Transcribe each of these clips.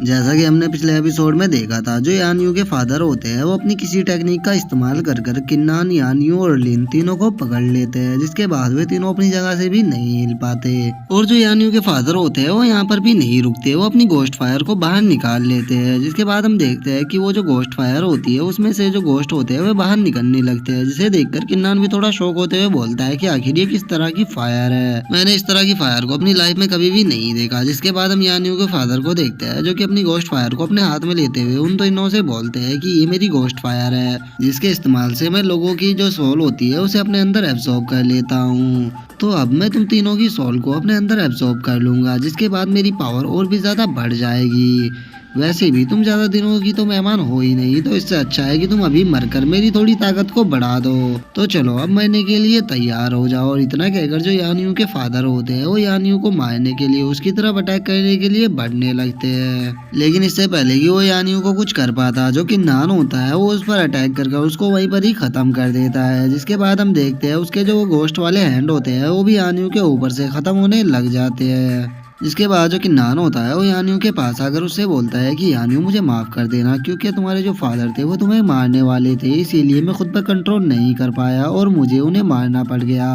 जैसा कि हमने पिछले एपिसोड में देखा था, जो यानियों के फादर होते हैं वो अपनी किसी टेक्निक का इस्तेमाल कर कर किन्नान, यानियों और लिन तीनों को पकड़ लेते हैं, जिसके बाद वे तीनों अपनी जगह से भी नहीं हिल पाते। और जो यानियों के फादर होते हैं वो यहाँ पर भी नहीं रुकते, वो अपनी गोस्ट फायर को बाहर निकाल लेते हैं। जिसके बाद हम देखते हैं कि वो जो गोस्ट फायर होती है उसमें से जो गोस्ट होते हैं वे बाहर निकलने लगते हैं, जिसे देखकर किन्नान भी थोड़ा शौक होते हुए बोलता है कि आखिर ये किस तरह की फायर है, मैंने इस तरह की फायर को अपनी लाइफ में कभी भी नहीं देखा। जिसके बाद हम यानियों के फादर को देखते हैं जो कि अपनी गोस्ट फायर को अपने हाथ में लेते हुए उन तीनों से बोलते हैं कि ये मेरी गोस्ट फायर है, जिसके इस्तेमाल से मैं लोगों की जो सोल होती है उसे अपने अंदर एब्जॉर्ब कर लेता हूँ। तो अब मैं तुम तीनों की सोल को अपने अंदर एब्जॉर्ब कर लूंगा, जिसके बाद मेरी पावर और भी ज्यादा बढ़ जाएगी। वैसे भी तुम ज्यादा दिनों की तो मेहमान हो ही नहीं, तो इससे अच्छा है कि तुम अभी मरकर मेरी थोड़ी ताकत को बढ़ा दो। तो चलो अब मरने के लिए तैयार हो जाओ। और इतना कहकर जो यानियों के फादर होते हैं वो यानियों को मारने के लिए उसकी तरफ अटैक करने के लिए बढ़ने लगते हैं। लेकिन इससे पहले कि वो यानियों को कुछ कर पाता, जो कि नान होता है वो उस पर अटैक करके उसको वहीं पर ही खत्म कर देता है। जिसके बाद हम देखते हैं उसके जो गोश्त वाले हैंड होते हैं वो भी यानियों के ऊपर से खत्म होने लग जाते हैं। जिसके बाद जो कि नान होता है वो यानियों के पास आकर उससे बोलता है कि यानियों मुझे माफ कर देना, क्योंकि तुम्हारे जो फादर थे वो तुम्हें मारने वाले थे, इसीलिए मैं खुद पर कंट्रोल नहीं कर पाया और मुझे उन्हें मारना पड़ गया।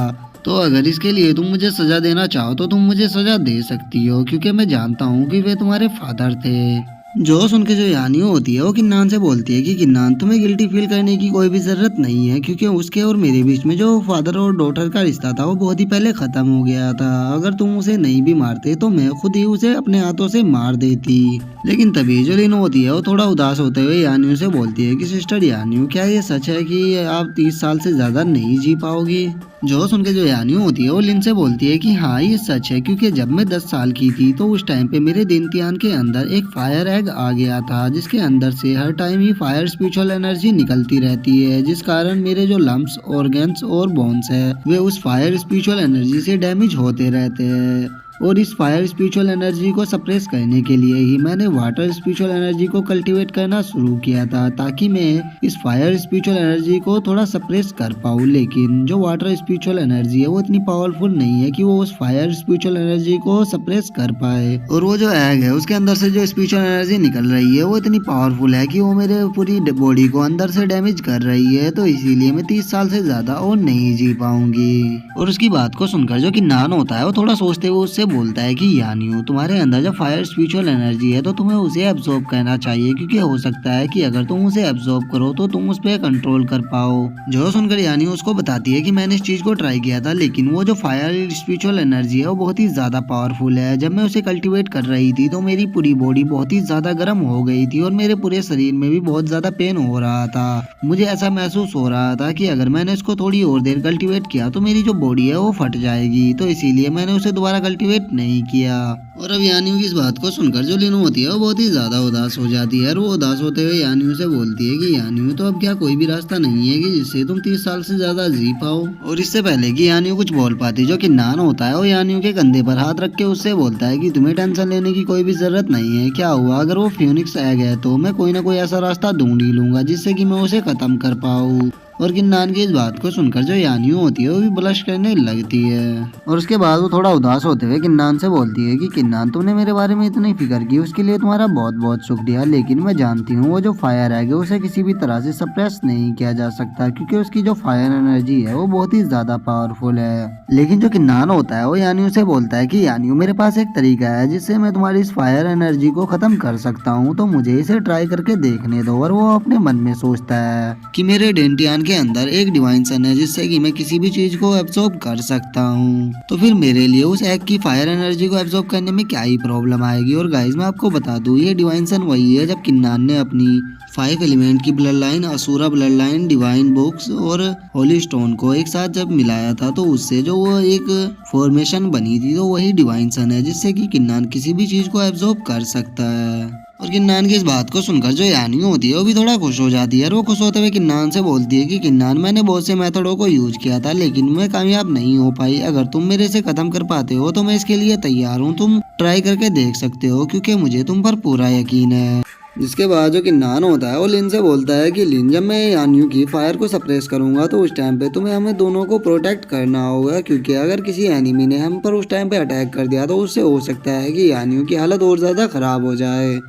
तो अगर इसके लिए तुम मुझे सजा देना चाहो तो तुम मुझे सजा दे सकती हो, क्योंकि मैं जानता हूँ कि वे तुम्हारे फादर थे। जो सुन के जो यानियों होती है वो किन्नान से बोलती है कि किन्नान तुम्हें गिल्टी फील करने की कोई भी जरूरत नहीं है, क्योंकि उसके और मेरे बीच में जो फादर और डॉटर का रिश्ता था वो बहुत ही पहले खत्म हो गया था। अगर तुम उसे नहीं भी मारते तो मैं खुद ही उसे अपने हाथों से मार देती। लेकिन तभी जो लिन होती है वो थोड़ा उदास होते हुए यानियों से बोलती है कि सिस्टर यानियों, क्या ये सच है कि आप 30 साल से ज्यादा नहीं जी पाओगी? जो सुन के जो यानियों होती है वो लिन से बोलती है कि हाँ ये सच है, क्योंकि जब मैं 10 साल की थी तो उस टाइम पे मेरे देंतियान के अंदर एक फायर एग आ गया था, जिसके अंदर से हर टाइम ही फायर स्पिरिचुअल एनर्जी निकलती रहती है, जिस कारण मेरे जो लम्ब्स, ऑर्गन्स और बोन्स है वे उस फायर स्पिरिचुअल एनर्जी से डैमेज होते रहते हैं। और इस फायर स्पिरिचुअल एनर्जी को सप्रेस करने के लिए ही मैंने वाटर स्पिरिचुअल एनर्जी को कल्टीवेट करना शुरू किया था, ताकि मैं इस फायर स्पिरिचुअल एनर्जी को थोड़ा सप्रेस कर पाऊँ। लेकिन जो वाटर स्पिरिचुअल एनर्जी है वो इतनी पावरफुल नहीं है कि वो उस फायर स्पिरिचुअल एनर्जी को सप्रेस कर पाए। और वो जो एग है उसके अंदर से जो स्पिरिचुअल एनर्जी निकल रही है वो इतनी पावरफुल है कि वो मेरे पूरी बॉडी को अंदर से डैमेज कर रही है, तो इसीलिए मैं 30 साल से ज्यादा और नहीं जी पाऊंगी। और उसकी बात को सुनकर जो कि नान होता है वो थोड़ा सोचते हुए उससे बोलता है कि यानियों, तुम्हारे अंदर जब फायर स्पिरिचुअल एनर्जी है तो तुम्हें उसे एब्जॉर्ब करना चाहिए, क्योंकि हो सकता है कि अगर तुम उसे एब्जॉर्ब करो तो तुम उस पर कंट्रोल कर पाओ। जो सुनकर यानियों उसको बताती है कि मैंने इस चीज को ट्राई किया था, लेकिन वो जो फायर स्पिरिचुअल एनर्जी है वो बहुत ही ज्यादा पावरफुल है। जब मैं उसे कल्टीवेट कर रही थी तो मेरी पूरी बॉडी बहुत ही ज्यादा गर्म हो गई थी और मेरे पूरे शरीर में भी बहुत ज्यादा पेन हो रहा था। मुझे ऐसा महसूस हो रहा था कि अगर मैंने इसको थोड़ी और देर कल्टीवेट किया तो मेरी जो बॉडी है वो फट जाएगी, तो इसीलिए मैंने उसे दोबारा कल्टीवेट नहीं किया। और अब यानियों की इस बात को सुनकर जो लिनो होती है वो बहुत ही ज्यादा उदास हो जाती है और वो उदास होते हुए यानियों से बोलती है कि यानियों, तो अब क्या कोई भी रास्ता नहीं है कि जिससे तुम 30 साल से ज्यादा जी पाओ? और इससे पहले कि यानियों कुछ बोल पाती, जो कि नान होता है वो यानियों के कंधे पर हाथ रख के उससे बोलता है कि तुम्हें टेंशन लेने की कोई भी जरूरत नहीं है। क्या हुआ अगर वो फ्यूनिक्स एग है तो मैं कोई ना कोई ऐसा रास्ता ढूंढ ही लूंगा जिससे कि मैं उसे खत्म कर पाऊँ। और किन्नान की इस बात को सुनकर जो यानियों होती है वो भी ब्लश करने लगती है। और उसके बाद वो थोड़ा उदास होते हुए किन्नान से बोलती है कि किन्नान, तुमने मेरे बारे में इतनी फिक्र की उसके लिए तुम्हारा बहुत बहुत शुक्रिया, लेकिन मैं जानती हूँ वो जो फायर है उसे किसी भी तरह से सप्रेस नहीं किया जा सकता, क्योंकि उसकी जो फायर एनर्जी है वो बहुत ही ज्यादा पावरफुल है। लेकिन जो किन्नान होता है वो यानियों से बोलता है कि यानियों, मेरे पास एक तरीका है जिससे मैं तुम्हारी इस फायर एनर्जी को खत्म कर सकता हूँ, तो मुझे इसे ट्राई करके देखने दो। और वो अपने मन में सोचता है कि मेरे डेंटियान के अंदर एक डिवाइन सन है जिससे कि मैं किसी भी चीज को एब्जॉर्ब कर सकता हूँ, तो फिर मेरे लिए उस एग की फायर एनर्जी को एब्जॉर्ब करने में क्या ही प्रॉब्लम आएगी। और गाइस मैं आपको बता दूं, ये डिवाइन सन वही है जब किन्नान ने अपनी 5 एलिमेंट की blood line, Asura blood line, divine books और होली स्टोन को एक साथ जब मिलाया था तो उससे जो वो एक फॉर्मेशन बनी थी, तो वही डिवाइन सन है जिससे कि किन्नान किसी भी चीज को एब्जॉर्ब कर सकता है। और किन्नान की इस बात को सुनकर जो यानियों होती है वो भी थोड़ा खुश हो जाती है और वो खुश होते हुए किन्नान से बोलती है कि किन्नान, मैंने बहुत से मेथडों को यूज किया था लेकिन मैं कामयाब नहीं हो पाई। अगर तुम मेरे से खत्म कर पाते हो तो मैं इसके लिए तैयार हूँ, तुम ट्राई करके देख सकते हो, क्योंकि मुझे तुम पर पूरा यकीन है। जिसके बाद जो किन्नान होता है वो लिन से बोलता है कि लिन, जब मैं यानियों की फायर को सप्रेस करूंगा तो उस टाइम पे तुम्हें हमें दोनों को प्रोटेक्ट करना होगा, क्योंकि अगर किसी एनिमी ने हम पर उस टाइम पे अटैक कर दिया तो उससे हो सकता है कि यानियों की हालत और ज्यादा खराब हो जाए।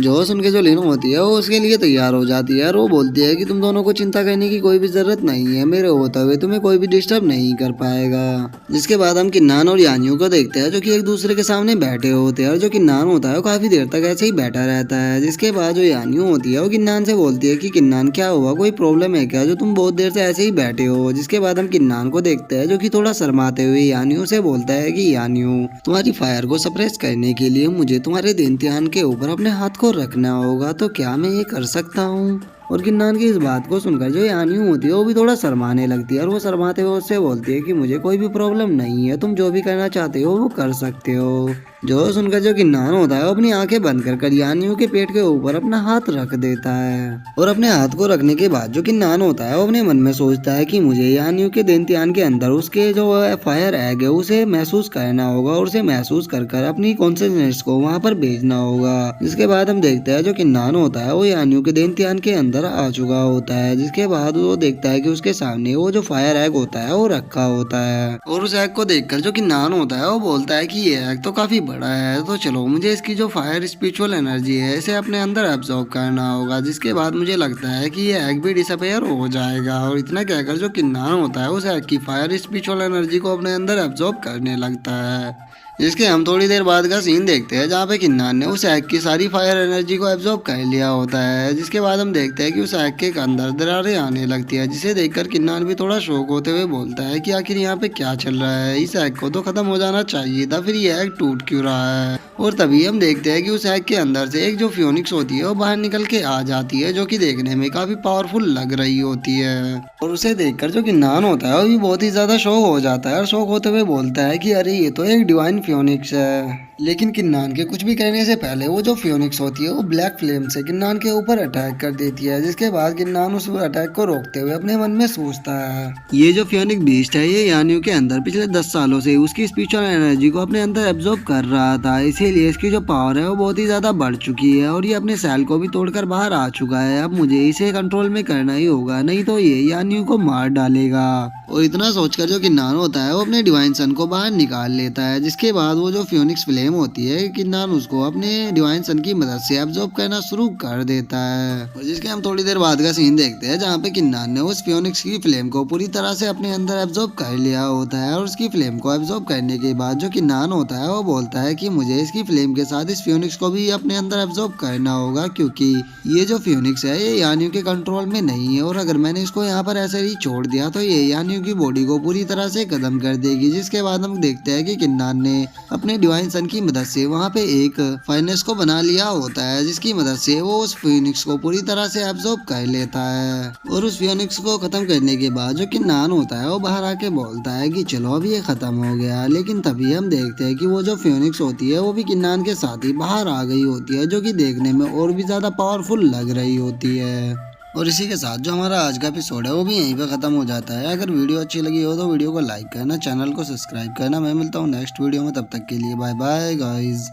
जो सुन के जो लीनो होती है वो उसके लिए तैयार हो जाती है और वो बोलती है कि तुम दोनों को चिंता करने की कोई भी जरूरत नहीं है, मेरे होते हुए तुम्हें कोई भी डिस्टर्ब नहीं कर पाएगा। जिसके बाद हम किन्नान और यानियों को देखते हैं जो कि एक दूसरे के सामने बैठे होते हैं और जो किन्नान होता है वो काफी देर तक ऐसे ही बैठा रहता है। जिसके बाद जो यानियों होती है वो किन्नान से बोलती है कि किन्नान क्या हुआ, कोई प्रॉब्लम है क्या जो तुम बहुत देर से ऐसे ही बैठे हो। जिसके बाद हम किन्नान को देखते हैं जो कि थोड़ा शर्माते हुए यानियों से बोलता है कि यानियों, तुम्हारी फायर को सप्रेस करने के लिए मुझे तुम्हारे दैत्यान के ऊपर अपने हाथ को रखना होगा, तो क्या मैं ये कर सकता हूँ। और किन्नान की इस बात को सुनकर जो यानियों होती है वो भी थोड़ा शर्माने लगती है और वो शर्माते हुए उससे बोलती है कि मुझे कोई भी प्रॉब्लम नहीं है, तुम जो भी करना चाहते हो वो कर सकते हो। जो सुनकर जो किन्नान होता है वो अपनी आंखें बंद कर यानियों के पेट के ऊपर अपना हाथ रख देता है और अपने हाथ को रखने के बाद जो किन्नान होता है वो अपने मन में सोचता है कि मुझे यानियों के दैत्यान के अंदर उसके जो फायर एग है उसे महसूस करना होगा और उसे महसूस कर अपनी कॉन्शियसनेस को वहां पर भेजना होगा। जिसके बाद हम देखते हैं जो किन्नान होता है वो यानियों के दैत्यान के अंदर आ चुका होता है। जिसके बाद वो देखता है कि उसके सामने वो जो फायर एग होता है वो रखा होता है और उस एग को देखकर जो किन्नान होता है वो बोलता है कि ये एग तो काफी बड़ा है, तो चलो मुझे इसकी जो फायर स्पिरिचुअल एनर्जी है इसे अपने अंदर एब्जॉर्ब करना होगा। जिसके बाद मुझे लगता है कि ये एग भी डिसअपेयर हो जाएगा और इतना कहकर जो किन्नान होता है उस एग की फायर स्पिरिचुअल एनर्जी को अपने अंदर एब्जॉर्ब करने लगता है। जिसके हम थोड़ी देर बाद का सीन देखते हैं जहाँ पे किन्नान ने उस एग की सारी फायर एनर्जी को एब्जॉर्ब कर लिया होता है। जिसके बाद हम देखते हैं कि उस एग के अंदर दरारें आने लगती है, जिसे देखकर किन्नान भी थोड़ा शौक होते हुए बोलता है कि आखिर यहाँ पे क्या चल रहा है, इस एग को तो खत्म हो जाना चाहिए था, फिर ये एग टूट क्यों रहा है। और तभी हम देखते हैं कि उस एग के अंदर से एक जो फ्योनिक्स होती है वो बाहर निकल के आ जाती है, जो कि देखने में काफी पावरफुल लग रही होती है। और उसे देखकर जो किन्नान होता है वो भी बहुत ही ज्यादा शौक हो जाता है और शौक होते हुए बोलता है कि अरे ये तो एक डिवाइन फ्योनिक्स है। लेकिन किन्नान के कुछ भी कहने से पहले वो जो फ्योनिक्स होती है वो ब्लैक फ्लेम से किन्नान के ऊपर अटैक कर देती है। जिसके बाद किन्नान उस अटैक को रोकते हुए अपने मन में सोचता है ये जो फ्योनिक बीस्ट है ये यानियों के अंदर पिछले 10 सालों से उसकी स्पिरिचुअल एनर्जी को अपने अंदर एब्जॉर्ब कर रहा था, इसीलिए इसकी जो पावर है वो बहुत ही ज्यादा बढ़ चुकी है और ये अपने सेल को भी तोड़कर बाहर आ चुका है। अब मुझे इसे कंट्रोल में करना ही होगा, नहीं तो ये यानियों को मार डालेगा। और इतना सोचकर जो किन्नान होता है वो अपने डिवाइन सन को बाहर निकाल लेता है। जिसके बाद वो जो फ्योनिक्स फ्लेम होती है किन्नान उसको अपने डिवाइन सन की मदद से एब्जॉर्ब करना शुरू कर देता है। और जिसके हम थोड़ी देर बाद का सीन देखते हैं जहाँ पे किन्नान ने उस फ्योनिक्स की फ्लेम को पूरी तरह से अपने अंदर एब्जॉर्ब कर लिया होता है और उसकी फ्लेम को एब्जॉर्ब करने के बाद जो किन्नान होता है वो बोलता है कि मुझे इसकी फ्लेम के साथ इस फ्योनिक्स को भी अपने अंदर एब्जॉर्ब करना होगा, क्योंकि ये जो फ्योनिक्स है ये यानियों के कंट्रोल में नहीं है और अगर मैंने इसको यहाँ पर ऐसे ही छोड़ दिया तो ये यानियों की बॉडी को पूरी तरह से खत्म कर देगी। जिसके बाद हम देखते हैं कि किन्नान ने अपने डिवाइन सन की मदद से वहाँ पे एक फाइनेस को बना लिया होता है, जिसकी मदद से वो उस फ्योनिक्स को पूरी तरह से एब्जॉर्ब कर लेता है। और उस फ्योनिक्स को खत्म करने के बाद जो किन्नान होता है वो बाहर आके बोलता है कि चलो अब ये खत्म हो गया। लेकिन तभी हम देखते हैं कि वो जो फ्योनिक्स होती है वो भी किन्नान के साथ ही बाहर आ गई होती है, जो कि देखने में और भी ज्यादा पावरफुल लग रही होती है। और इसी के साथ जो हमारा आज का एपिसोड है वो भी यहीं पे खत्म हो जाता है। अगर वीडियो अच्छी लगी हो तो वीडियो को लाइक करना, चैनल को सब्सक्राइब करना। मैं मिलता हूँ नेक्स्ट वीडियो में, तब तक के लिए बाय बाय गाइज।